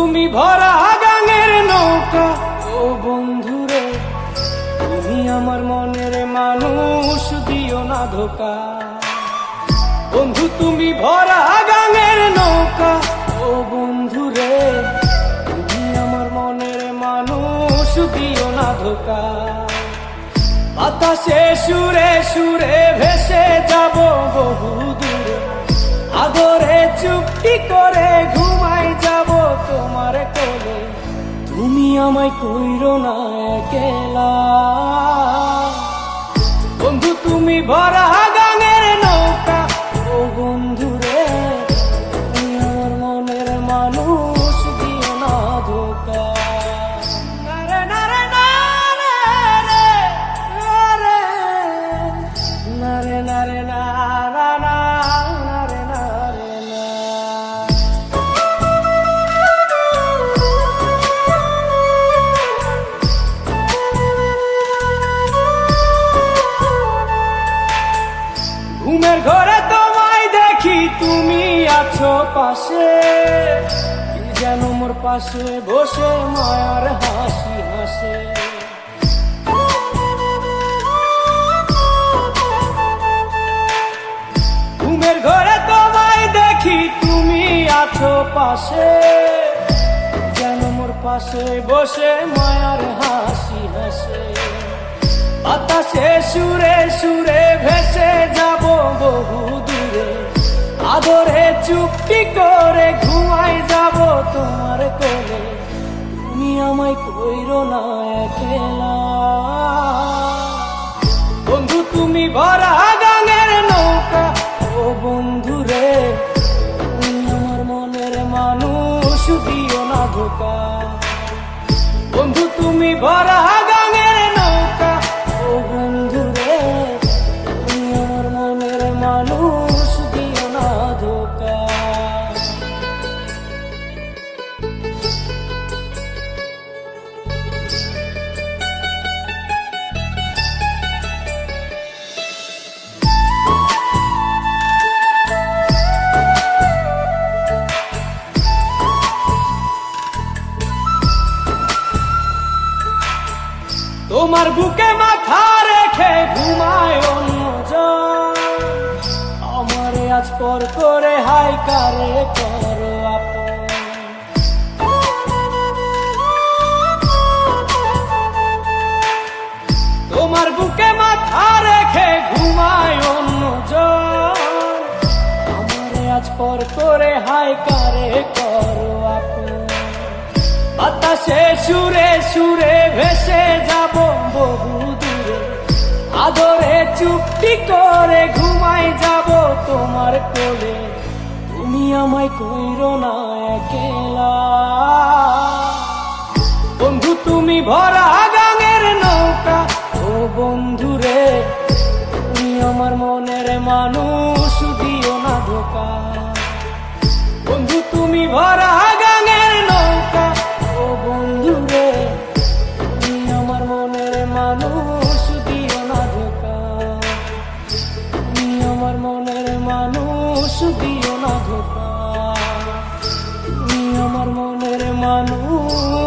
তুমি ভরা গাঙের নৌকা, ও বন্ধুরে তুমি আমার মনের মানুষ, দিও না ধোকা। বন্ধু তুমি ভরা গাঙের নৌকা, ও বন্ধুরে তুমি আমার মনের মানুষ, দিও না ধোকা। বাতাসে সুরে সুরে ভেসে যাব বহু দূরে, আদরে চুপটি করে ঘুমাই যাব তোমার কোলে। তুমি আমায় কইরো না একলা, বন্ধু তুমি ভরা গাঙের নৌকা, ও বন্ধুরে তুমি আমার মনের মানুষ, দিও না ধোকা। নারে নারে নারে নারে নারে নারে নারে নারে না। ঘুমের ঘরে তোমায় দেখি তুমি আছো পাশে, কি যেন মোর পাশে বসে মায়ার হাসি হাসে। ঘুমের ঘরে তোমায় দেখি তুমি আছো পাশে, কি যেন মোর পাশে বসে মায়ার হাসি হাসে। বাতাসে সুরে সুরে ভেসে যাব বহু দূরে, আদরে চুপটি করে ঘুমাই যাব তোমার কোলে। তুমি আমায় কইরো না একলা, বন্ধু তুমি ভরা গাঙের নৌকা, ও বন্ধুরে তুমি আমার মনের মানুষ, দিও না ধোকা। বন্ধু তুমি ভরা গাঙের নৌকা, ও বন্ধুরে তুমি আমার মনের মানুষ, দিও না ধোকা। তোমার বুকে মাথা রেখে ঘুমায় অন্যজন, আমারে আজ পর করে হাই কারে করো আপন। তোমার বুকে মাথা রেখে ঘুমায় অন্যজন, আমারে আজ পর করে হাই কারে করো আপন। বাতাসে সুরে সুরে ভেসে যাব বহু দূরে, আদরে চুপটি করে ঘুমাই যাব তোমার কোলে। তুমি আমায় কইরো না একলা, বন্ধু তুমি ভরা গাঙের নৌকা, ও বন্ধুরে তুমি আমার মনের মানুষ, দিও না ধোকা। বন্ধু তুমি ভরা গাঙের নৌকা, ও বন্ধুরে তুমি আমার মনের মানুষ, দিও না ধোকা। তুমি আমার মনের মানুষ, দিও না ধোকা। তুমি আমার মনের মানুষ।